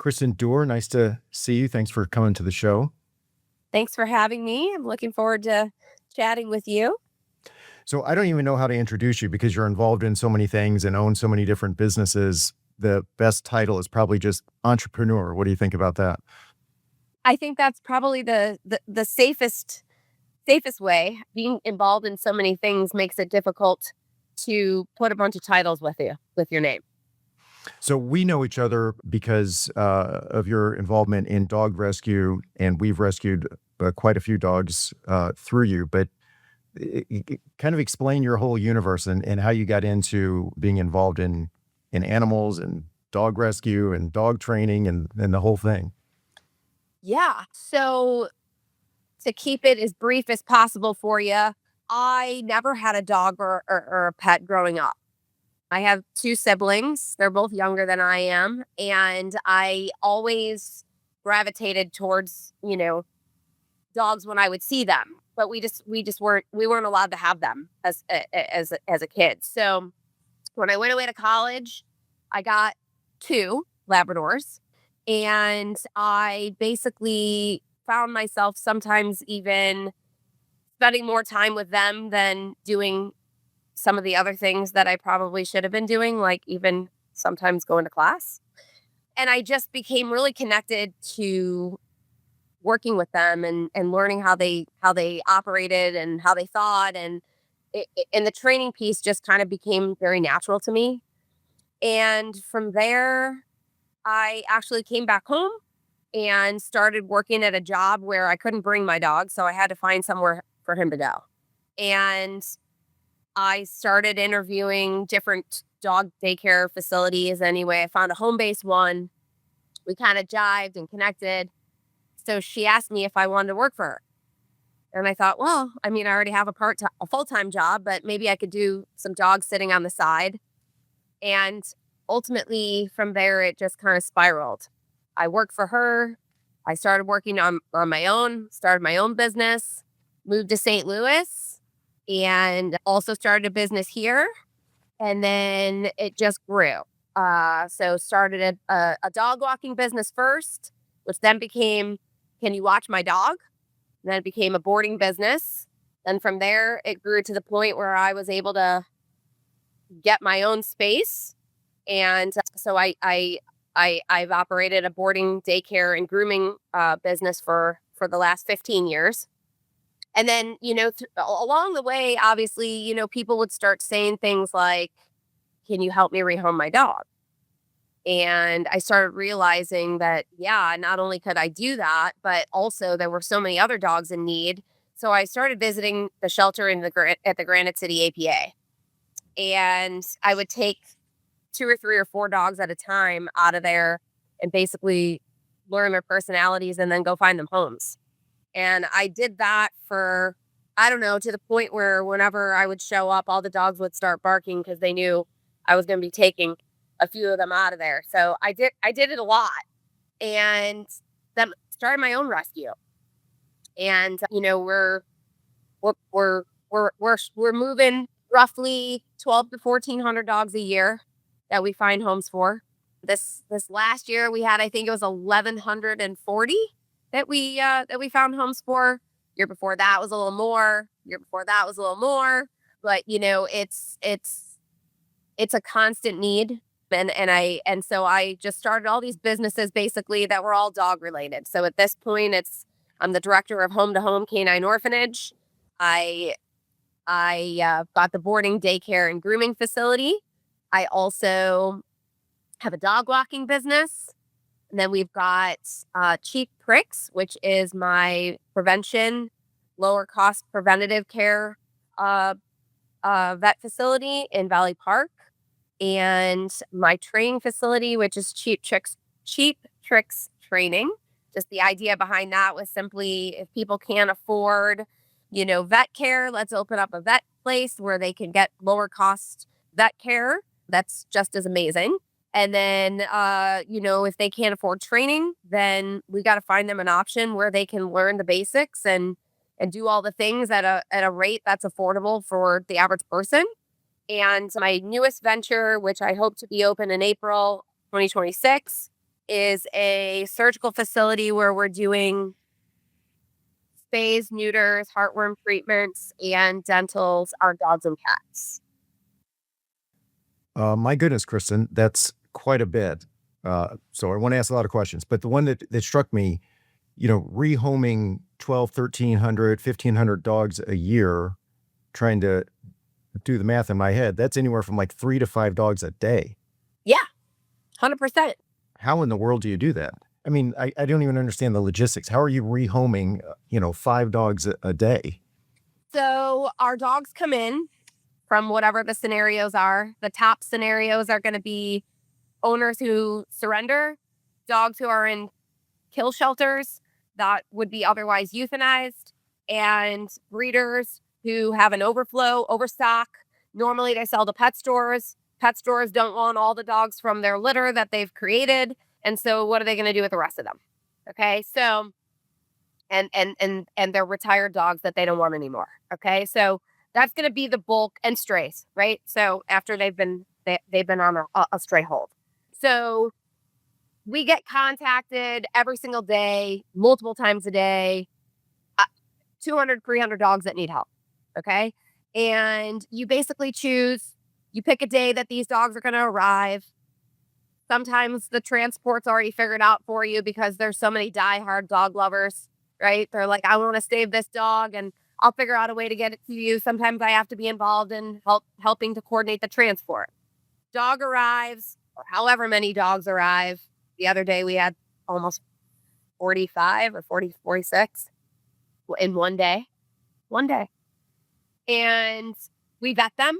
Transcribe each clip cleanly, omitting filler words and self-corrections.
Kristen Duhr, nice to see you. Thanks for coming to the show. Thanks for having me. I'm looking forward to chatting with you. So I don't even know how to introduce you because you're involved in so many things and own so many different businesses. The best title is probably just entrepreneur. What do you think about that? I think that's probably the safest way. Being involved in so many things makes it difficult to put a bunch of titles with your name. So we know each other because of your involvement in dog rescue, and we've rescued quite a few dogs through you. But kind of explain your whole universe and how you got into being involved in animals and dog rescue and dog training and the whole thing. Yeah. So to keep it as brief as possible for you, I never had a dog or a pet growing up. I have two siblings. They're both younger than I am. And I always gravitated towards, dogs when I would see them. But we weren't allowed to have them as a kid. So when I went away to college, I got two Labradors. And I basically found myself sometimes even spending more time with them than doing some of the other things that I probably should have been doing, like even sometimes going to class. And I just became really connected to working with them and learning how they operated and how they thought and the training piece just kind of became very natural to me. And from there, I actually came back home and started working at a job where I couldn't bring my dog, so I had to find somewhere for him to go. And I started interviewing different dog daycare facilities anyway. I found a home-based one. We kind of jived and connected. So she asked me if I wanted to work for her. And I thought, well, I mean, I already have a full-time job, but maybe I could do some dog sitting on the side. And ultimately from there it just kind of spiraled. I worked for her. I started working on my own, started my own business, moved to St. Louis, and also started a business here. And then it just grew. So started a dog walking business first, which then became, can you watch my dog? And then it became a boarding business. Then from there, it grew to the point where I was able to get my own space. And so I've operated a boarding, daycare, and grooming business for the last 15 years. And then, along the way, obviously, people would start saying things like, can you help me rehome my dog? And I started realizing that, yeah, not only could I do that, but also there were so many other dogs in need. So I started visiting the shelter at the Granite City APA. And I would take two or three or four dogs at a time out of there and basically learn their personalities and then go find them homes. And I did that for, I don't know, to the point where whenever I would show up, all the dogs would start barking because they knew I was going to be taking a few of them out of there. So I did it a lot and then started my own rescue. And, we're moving roughly 12 to 1400 dogs a year that we find homes for. This last year we had, I think it was 1140 that we found homes for. Year before that was a little more. Year before that was a little more. But it's a constant need. And so I just started all these businesses basically that were all dog related. So at this point, I'm the director of Home Canine Orphanage. I got the boarding, daycare, and grooming facility. I also have a dog walking business. And then we've got Cheap Pricks, which is my prevention, lower cost preventative care vet facility in Valley Park. And my training facility, which is Cheap Tricks Training. Just the idea behind that was simply if people can't afford, vet care, let's open up a vet place where they can get lower cost vet care. That's just as amazing. And then, if they can't afford training, then we got to find them an option where they can learn the basics and do all the things at a rate that's affordable for the average person. And my newest venture, which I hope to be open in April 2026, is a surgical facility where we're doing spays, neuters, heartworm treatments, and dentals on dogs and cats. My goodness, Kristen, that's quite a bit. So I want to ask a lot of questions, but the one that struck me, rehoming 12, 1,300, 1,500 dogs a year, trying to do the math in my head, that's anywhere from like 3 to 5 dogs a day. Yeah, 100%. How in the world do you do that? I mean, I don't even understand the logistics. How are you rehoming, 5 dogs a day? So our dogs come in from whatever the scenarios are. The top scenarios are going to be owners who surrender, dogs who are in kill shelters that would be otherwise euthanized, and breeders who have an overstock. Normally they sell to pet stores. Pet stores don't want all the dogs from their litter that they've created. And so what are they going to do with the rest of them? Okay. So and they're retired dogs that they don't want anymore. Okay. So that's going to be the bulk, and strays, right? So after they've been on a stray hold. So we get contacted every single day, multiple times a day, 200, 300 dogs that need help. Okay. And you basically you pick a day that these dogs are going to arrive. Sometimes the transport's already figured out for you because there's so many diehard dog lovers, right? They're like, I want to save this dog and I'll figure out a way to get it to you. Sometimes I have to be involved in helping to coordinate the transport. Dog arrives, or however many dogs arrive. The other day we had almost 45 or 46 in one day. One day. And we vet them.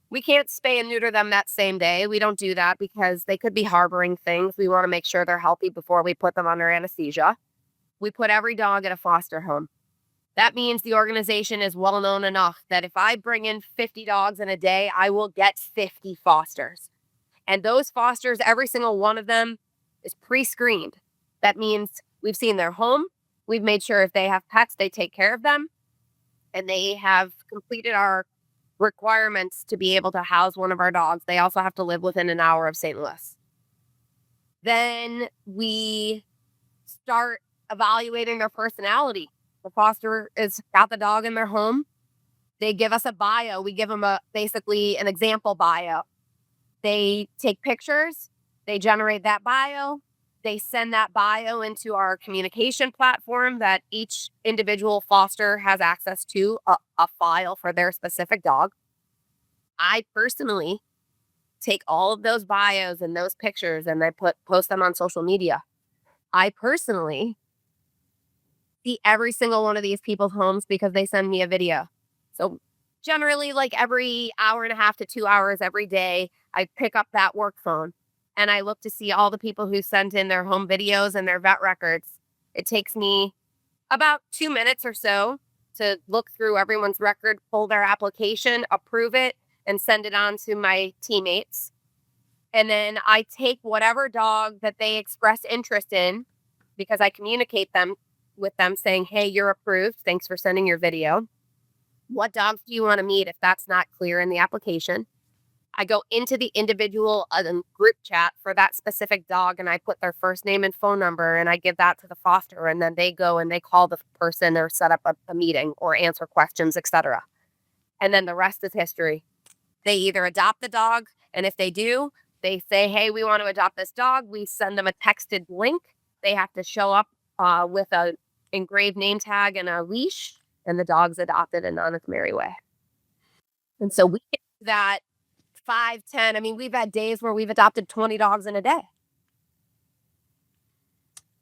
We can't spay and neuter them that same day. We don't do that because they could be harboring things. We want to make sure they're healthy before we put them under anesthesia. We put every dog at a foster home. That means the organization is well known enough that if I bring in 50 dogs in a day, I will get 50 fosters. And those fosters, every single one of them is pre-screened. That means we've seen their home. We've made sure if they have pets, they take care of them. And they have completed our requirements to be able to house one of our dogs. They also have to live within an hour of St. Louis. Then we start evaluating their personality. The foster has got the dog in their home. They give us a bio. We give them basically an example bio. They take pictures. They generate that bio. They send that bio into our communication platform that each individual foster has access to, a file for their specific dog. I personally take all of those bios and those pictures and I post them on social media. I personally see every single one of these people's homes because they send me a video. So generally, like every hour and a half to 2 hours every day, I pick up that work phone and I look to see all the people who sent in their home videos and their vet records. It takes me about 2 minutes or so to look through everyone's record, pull their application, approve it, and send it on to my teammates. And then I take whatever dog that they express interest in because I communicate with them saying, hey, you're approved. Thanks for sending your video. What dogs do you want to meet if that's not clear in the application? I go into the individual group chat for that specific dog and I put their first name and phone number and I give that to the foster and then they go and they call the person or set up a meeting or answer questions, etc. And then the rest is history. They either adopt the dog, and if they do, they say, hey, we want to adopt this dog. We send them a texted link. They have to show up with a engraved name tag and a leash, and the dog's adopted and on its merry way. And so we can do that 5, 10. I mean, we've had days where we've adopted 20 dogs in a day.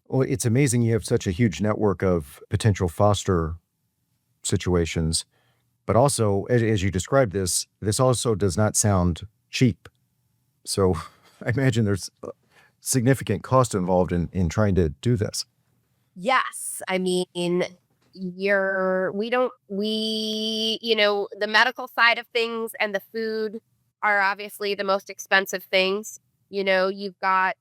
Well, it's amazing you have such a huge network of potential foster situations, but also, as you described this also does not sound cheap. So I imagine there's significant cost involved in trying to do this. Yes. I mean, the medical side of things and the food are obviously the most expensive things. You've got,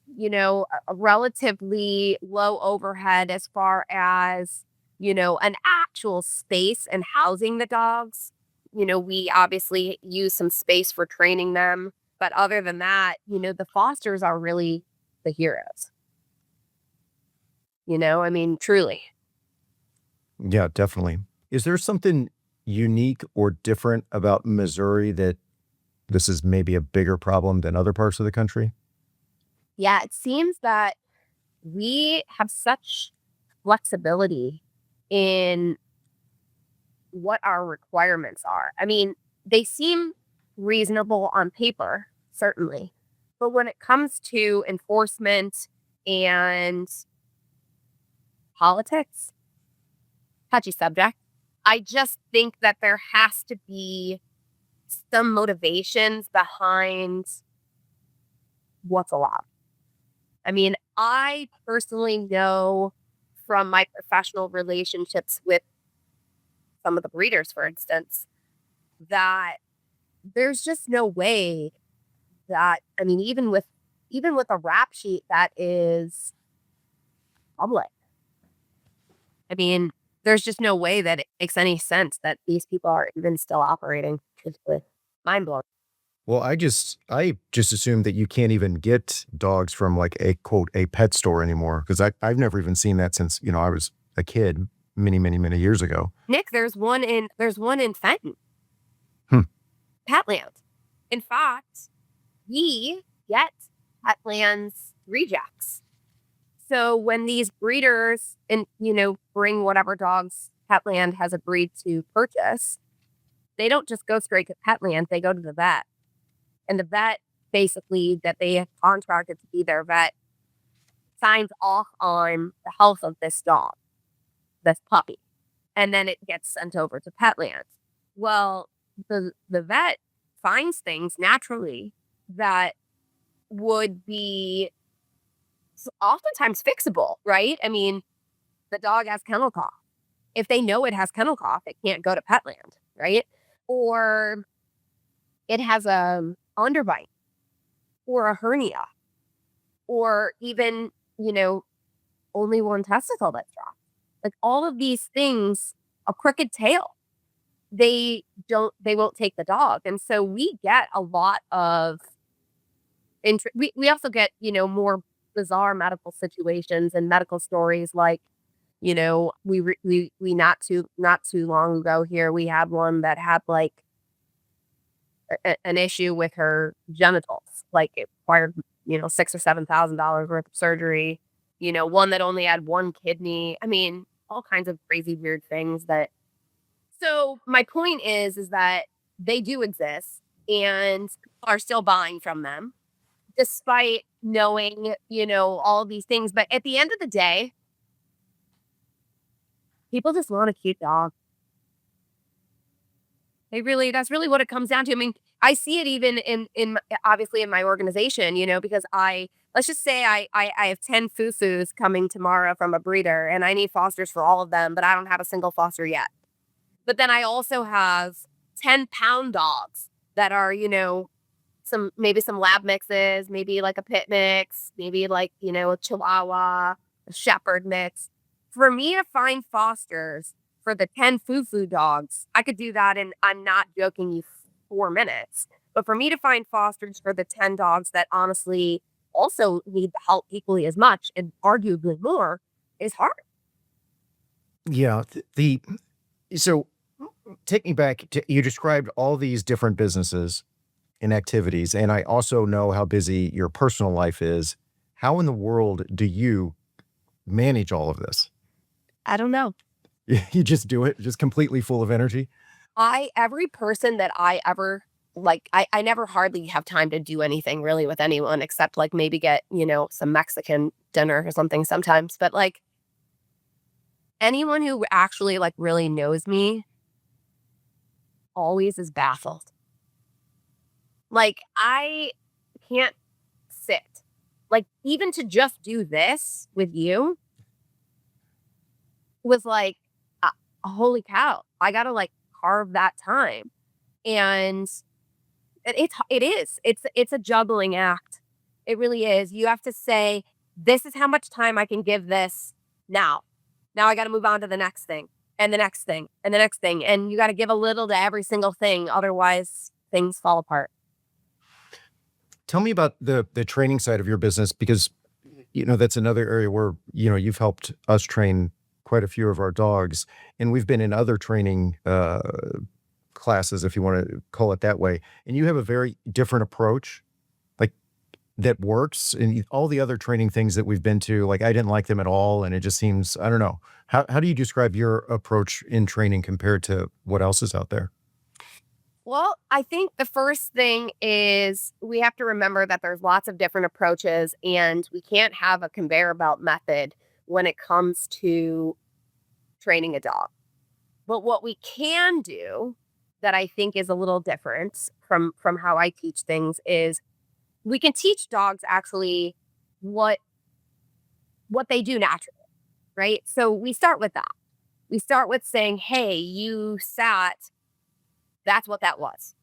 a relatively low overhead as far as, an actual space and housing the dogs. We obviously use some space for training them. But other than that, the fosters are really the heroes. I mean, truly. Yeah, definitely. Is there something unique or different about Missouri that this is maybe a bigger problem than other parts of the country? Yeah, it seems that we have such flexibility in what our requirements are. I mean, they seem reasonable on paper, certainly. But when it comes to enforcement and politics, touchy subject, I just think that there has to be some motivations behind what's allowed. I mean, I personally know from my professional relationships with some of the breeders, for instance, that there's just no way that I mean, even with a rap sheet that is public, I mean, there's just no way that it makes any sense that these people are even still operating. It's just mind blowing. Well, I just assumed that you can't even get dogs from like a quote a pet store anymore because I've never even seen that since I was a kid many many many years ago. Nick, there's one in Fenton, Hmm. Petland. In fact, we get Petland's rejects. So when these breeders and bring whatever dogs Petland has agreed to purchase, they don't just go straight to Petland, they go to the vet. And the vet basically that they have contracted to be their vet signs off on the health of this dog, this puppy. And then it gets sent over to Petland. Well, the vet finds things naturally that would be oftentimes fixable, right? I mean, the dog has kennel cough. If they know it has kennel cough, it can't go to Petland, right? Or it has a underbite or a hernia or even, only one testicle that's dropped. Like all of these things, a crooked tail, they won't take the dog. And so we get a lot of we also get, more bizarre medical situations and medical stories like, we not too long ago here, we had one that had like an issue with her genitals, like it required, six or $7,000 worth of surgery. One that only had one kidney. I mean, all kinds of crazy, weird things that. So my point is that they do exist and people are still buying from them despite knowing, all these things. But at the end of the day, people just want a cute dog. That's really what it comes down to. I mean, I see it even obviously in my organization, because let's just say I have 10 foo-foos coming tomorrow from a breeder and I need fosters for all of them, but I don't have a single foster yet. But then I also have 10-pound dogs that are, maybe some lab mixes, maybe like a pit mix, maybe like, a Chihuahua, a Shepherd mix. For me to find fosters for the 10 foo-foo dogs, I could do that in, I'm not joking you, 4 minutes. But for me to find fosters for the 10 dogs that honestly also need the help equally as much and arguably more is hard. Yeah, the so take me back to you described all these different businesses and activities, and I also know how busy your personal life is. How in the world do you manage all of this? I don't know. You just do it, just completely full of energy? Every person that I ever like, I never hardly have time to do anything really with anyone except like maybe get, some Mexican dinner or something sometimes. But like anyone who actually like really knows me always is baffled. Like I can't sit. Like even to just do this with you was like, holy cow, I gotta like carve that time. And it's a juggling act. It really is. You have to say, this is how much time I can give this now. Now I got to move on to the next thing and the next thing and the next thing. And you got to give a little to every single thing. Otherwise, things fall apart. Tell me about the training side of your business because that's another area where you've helped us train quite a few of our dogs, and we've been in other training classes, if you want to call it that way, and you have a very different approach, like that works. And all the other training things that we've been to, like I didn't like them at all, and it just seems I don't know. How do you describe your approach in training compared to what else is out there? Well, I think the first thing is we have to remember that there's lots of different approaches and we can't have a conveyor belt method when it comes to training a dog. But what we can do that I think is a little different from how I teach things is we can teach dogs actually what what they do naturally, right? So we start with that. We start with saying, "Hey, you sat, that's what that was."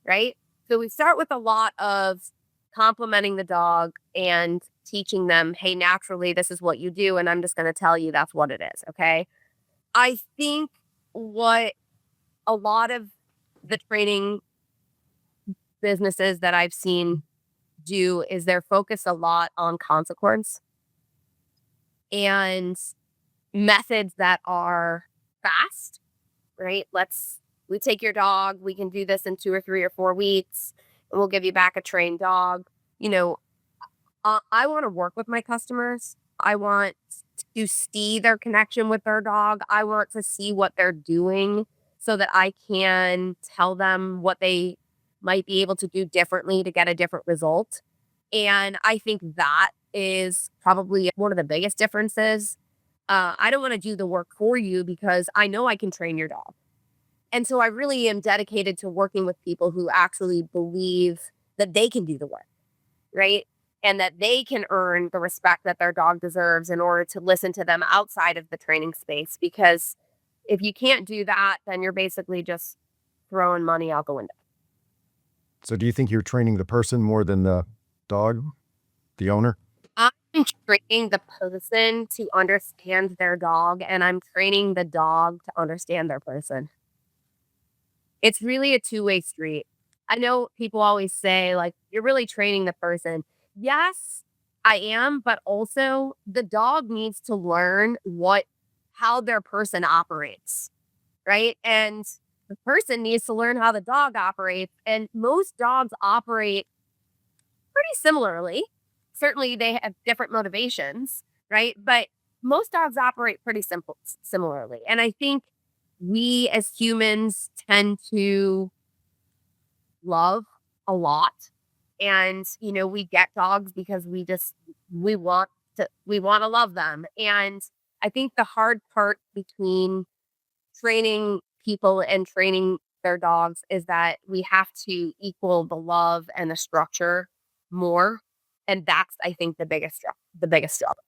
Right? So we start with a lot of complimenting the dog and teaching them, "Hey, naturally this is what you do and I'm just going to tell you that's what it is." Okay? I think what a lot of the training businesses that I've seen do is they're focused a lot on consequence and methods that are fast, right? We take your dog, we can do this in 2 or 3 or 4 weeks, and we'll give you back a trained dog. You know, I want to work with my customers. I want to see their connection with their dog. I want to see what they're doing so that I can tell them what they might be able to do differently to get a different result. And I think that is probably one of the biggest differences. I don't want to do the work for you because I know I can train your dog. And so I really am dedicated to working with people who actually believe that they can do the work, right? And that they can earn the respect that their dog deserves in order to listen to them outside of the training space. Because if you can't do that, then you're basically just throwing money out the window. So, do you think you're training the person more than the dog, the owner? I'm training the person to understand their dog, and I'm training the dog to understand their person. It's really a two-way street. I know people always say, like, "You're really training the person." Yes, I am, but also the dog needs to learn how their person operates, right? And the person needs to learn how the dog operates, and most dogs operate pretty similarly. Certainly, they have different motivations, right? But most dogs operate pretty similarly, and I think we as humans tend to love a lot. And, we get dogs because we want we want to love them. And I think the hard part between training people and training their dogs is that we have to equal the love and the structure more. And that's, I think, the biggest struggle.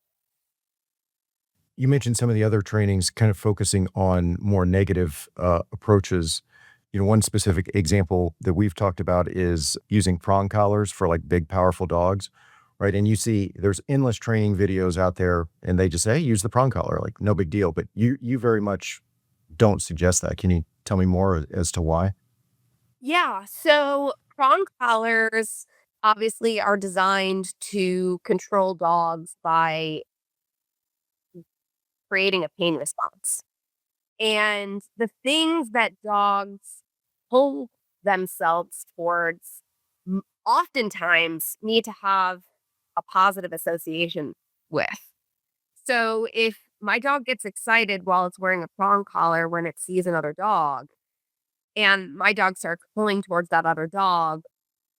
You mentioned some of the other trainings kind of focusing on more negative approaches. One specific example that we've talked about is using prong collars for like big, powerful dogs, right? And you see there's endless training videos out there and they just say, hey, use the prong collar, like no big deal. But you very much don't suggest that. Can you tell me more as to why? Yeah. So prong collars obviously are designed to control dogs by creating a pain response. And the things that dogs pull themselves towards oftentimes need to have a positive association with. So if my dog gets excited while it's wearing a prong collar when it sees another dog, and my dog starts pulling towards that other dog,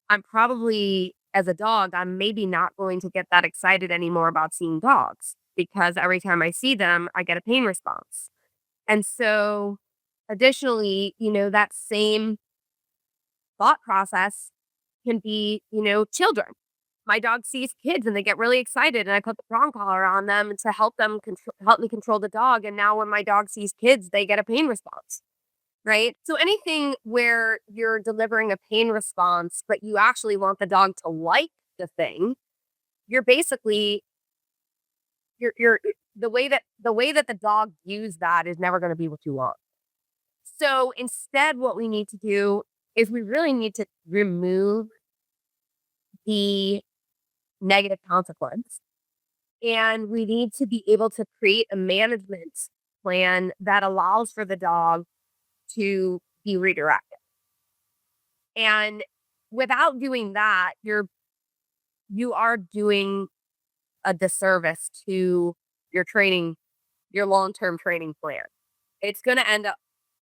I'm probably, as a dog, I'm maybe not going to get that excited anymore about seeing dogs because every time I see them, I get a pain response. And so, additionally, that same thought process can be, children. My dog sees kids and they get really excited, and I put the prong collar on them to help me control the dog. And now, when my dog sees kids, they get a pain response, right? So anything where you're delivering a pain response, but you actually want the dog to like the thing, you're basically you're the way that the dog views that is never going to be what you want. So instead, what we need to do is we really need to remove the negative consequence. And we need to be able to create a management plan that allows for the dog to be redirected. And without doing that, you are doing a disservice to your training, your long-term training plan. It's going to end up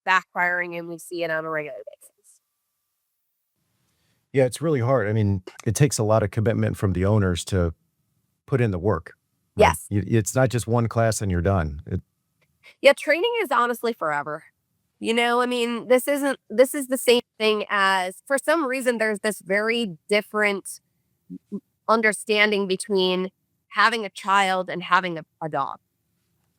backfiring, and we see it on a regular basis. Yeah, it's really hard. I mean, it takes a lot of commitment from the owners to put in the work, right? Yes. It's not just one class and you're done. Yeah, training is honestly forever. I mean, this is the same thing as, for some reason, there's this very different understanding between having a child and having a dog,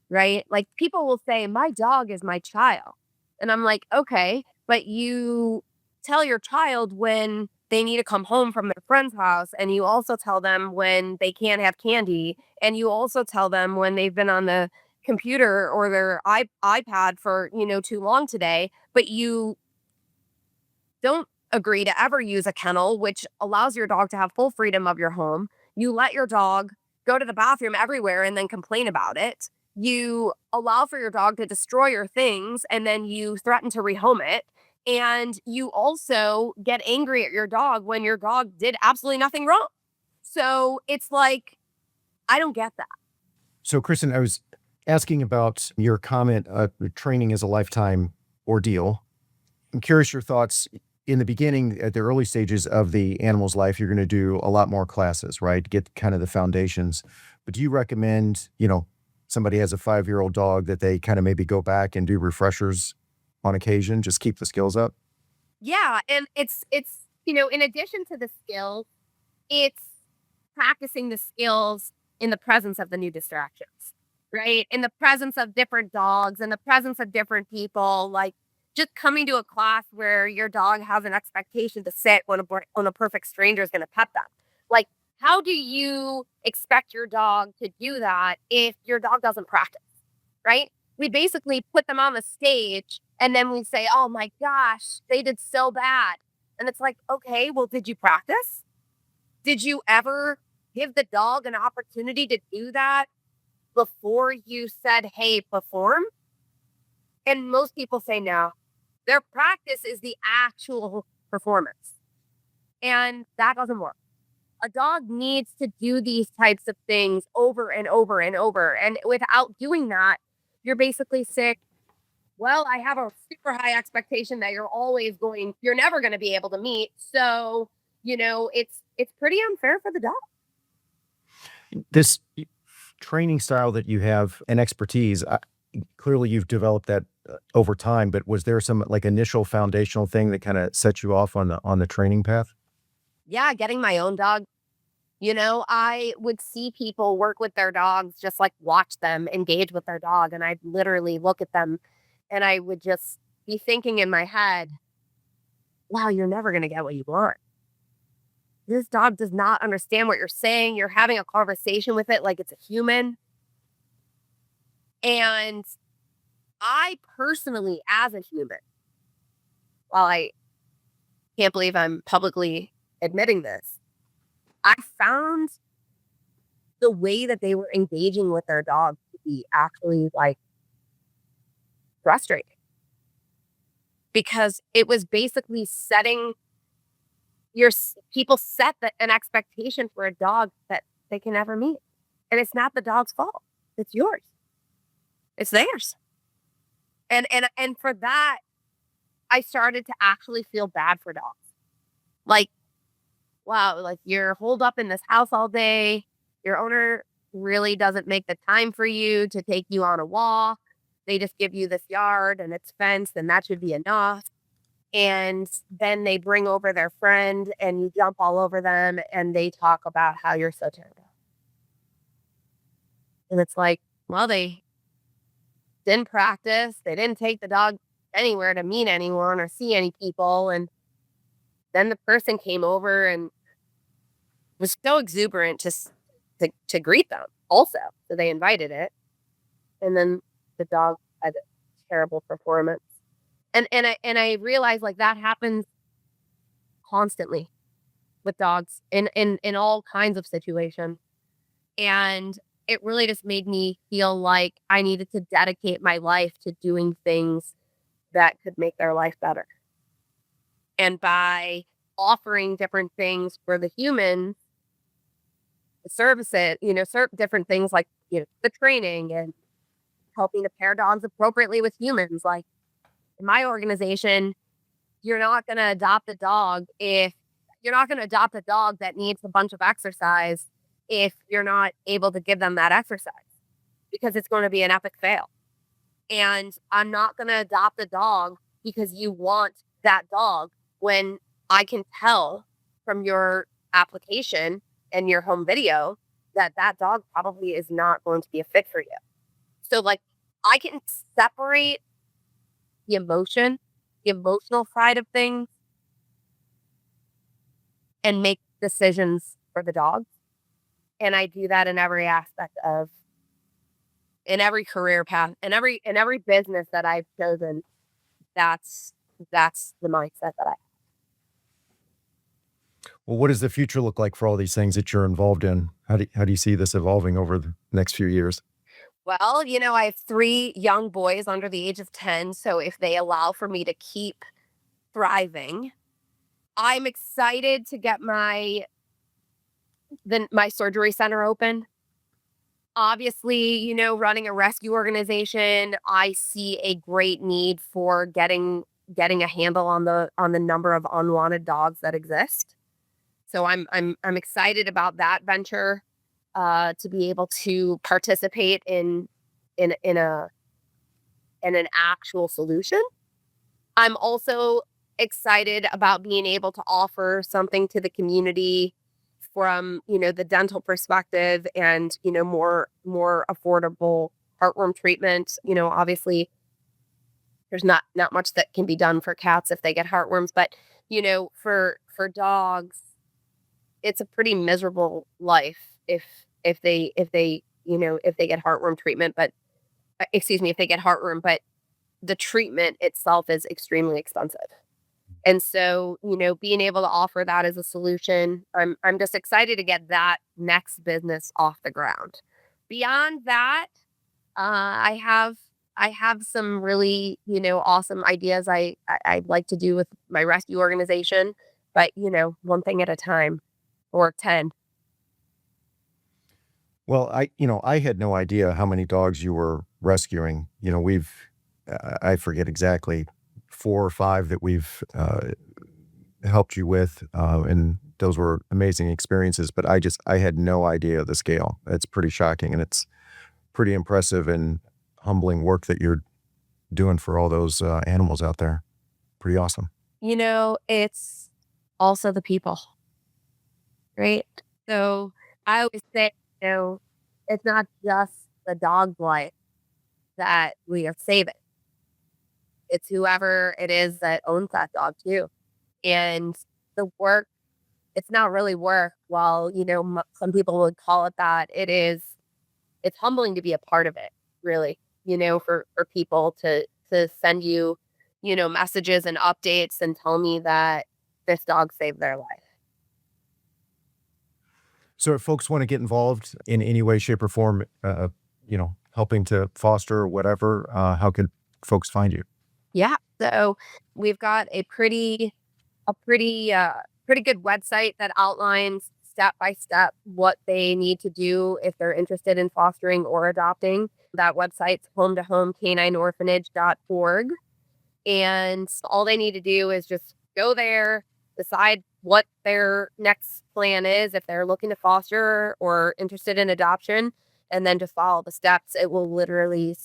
right? Like, people will say, my dog is my child. And I'm like, okay, but you tell your child when they need to come home from their friend's house. And you also tell them when they can't have candy. And you also tell them when they've been on the computer or their iPad for, too long today. But you don't agree to ever use a kennel, which allows your dog to have full freedom of your home. You let your dog go to the bathroom everywhere and then complain about it. You allow for your dog to destroy your things and then you threaten to rehome it. And you also get angry at your dog when your dog did absolutely nothing wrong. So it's like, I don't get that. So, Kristen, I was asking about your comment, training is a lifetime ordeal. I'm curious your thoughts. In the beginning, at the early stages of the animal's life, you're going to do a lot more classes, right? Get kind of the foundations. But do you recommend, somebody has a 5-year-old dog that they kind of maybe go back and do refreshers on occasion, just keep the skills up? Yeah. And it's, in addition to the skills, it's practicing the skills in the presence of the new distractions, right? In the presence of different dogs, in the presence of different people, like just coming to a class where your dog has an expectation to sit when a perfect stranger is going to pet them. Like, how do you expect your dog to do that if your dog doesn't practice, right? We basically put them on the stage and then we say, "Oh my gosh, they did so bad." And it's like, "Okay, well, did you practice? Did you ever give the dog an opportunity to do that before you said, 'Hey, perform?'" And most people say no. Their practice is the actual performance. And that doesn't work. A dog needs to do these types of things over and over and over. And without doing that, you're basically sick. Well, I have a super high expectation that you're never going to be able to meet. So, it's pretty unfair for the dog. This training style that you have and expertise, clearly you've developed that over time, but was there some like initial foundational thing that kind of set you off on the training path? Yeah, getting my own dog. I would see people work with their dogs, just like watch them engage with their dog. And I'd literally look at them and I would just be thinking in my head, wow, you're never going to get what you want. This dog does not understand what you're saying. You're having a conversation with it like it's a human. And I personally, as a human, while I can't believe I'm publicly admitting this, I found the way that they were engaging with their dog to be actually like frustrating because it was basically setting people set an expectation for a dog that they can never meet. And it's not the dog's fault. It's yours. It's theirs. And for that, I started to actually feel bad for dogs. Like, wow, like you're holed up in this house all day. Your owner really doesn't make the time for you to take you on a walk. They just give you this yard and it's fenced, and that should be enough. And then they bring over their friend and you jump all over them and they talk about how you're so terrible. And it's like, well, they didn't practice. They didn't take the dog anywhere to meet anyone or see any people. And then the person came over and was so exuberant to greet them also. So they invited it. And then the dog had a terrible performance. And I realized like that happens constantly. with dogs in all kinds of situations. And it really just made me feel like I needed to dedicate my life to doing things that could make their life better. And by offering different things for the human services, different things like, the training and helping to pair dogs appropriately with humans. Like in my organization, you're not going to adopt a dog if you're not going to adopt a dog that needs a bunch of exercise if you're not able to give them that exercise because it's going to be an epic fail. And I'm not going to adopt a dog because you want that dog when I can tell from your application and your home video that that dog probably is not going to be a fit for you. So like I can separate the emotional side of things and make decisions for the dog. And I do that in every aspect of in every career path, in every business that I've chosen. That's the mindset that I have. Well, what does the future look like for all these things that you're involved in? How do you see this evolving over the next few years? Well, I have 3 young boys under the age of 10, so if they allow for me to keep thriving, I'm excited to get my surgery center open. Obviously, running a rescue organization, I see a great need for getting a handle on the number of unwanted dogs that exist. So I'm excited about that venture, to be able to participate in an actual solution. I'm also excited about being able to offer something to the community from, the dental perspective and, more affordable heartworm treatment. Obviously there's not much that can be done for cats if they get heartworms, but, for dogs, it's a pretty miserable life if they get heartworm treatment, but excuse me, if they get heartworm, but the treatment itself is extremely expensive. And so, being able to offer that as a solution, I'm just excited to get that next business off the ground. Beyond that, I have some really, awesome ideas I'd like to do with my rescue organization, but one thing at a time or 10. Well, I had no idea how many dogs you were rescuing. I forget exactly 4 or 5 that we've helped you with, and those were amazing experiences. But I had no idea the scale. It's pretty shocking, and it's pretty impressive and humbling work that you're doing for all those animals out there. Pretty awesome. It's also the people, right? So I always say, it's not just the dog's life that we are saving. It's whoever it is that owns that dog too. And the work, it's not really work. While, some people would call it that, it's humbling to be a part of it, really, for people to send you, messages and updates and tell me that this dog saved their life. So if folks want to get involved in any way, shape, or form, helping to foster or whatever, how can folks find you? Yeah. So we've got a pretty good website that outlines step by step what they need to do if they're interested in fostering or adopting. That website's home-to-home-canineorphanage.org. And all they need to do is just go there, decide what their next plan is, if they're looking to foster or interested in adoption, and then just follow the steps. It will literally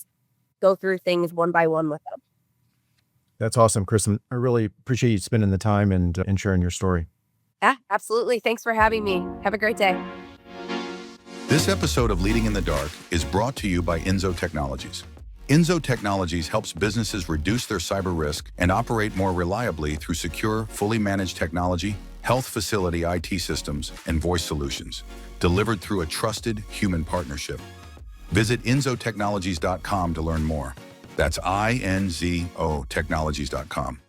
go through things one by one with them. That's awesome, Kristen. I really appreciate you spending the time and sharing your story. Yeah, absolutely. Thanks for having me. Have a great day. This episode of Leading in the Dark is brought to you by Enzo Technologies. Enzo Technologies helps businesses reduce their cyber risk and operate more reliably through secure, fully managed technology, health facility IT systems, and voice solutions, delivered through a trusted human partnership. Visit enzotechnologies.com to learn more. That's INZO technologies.com.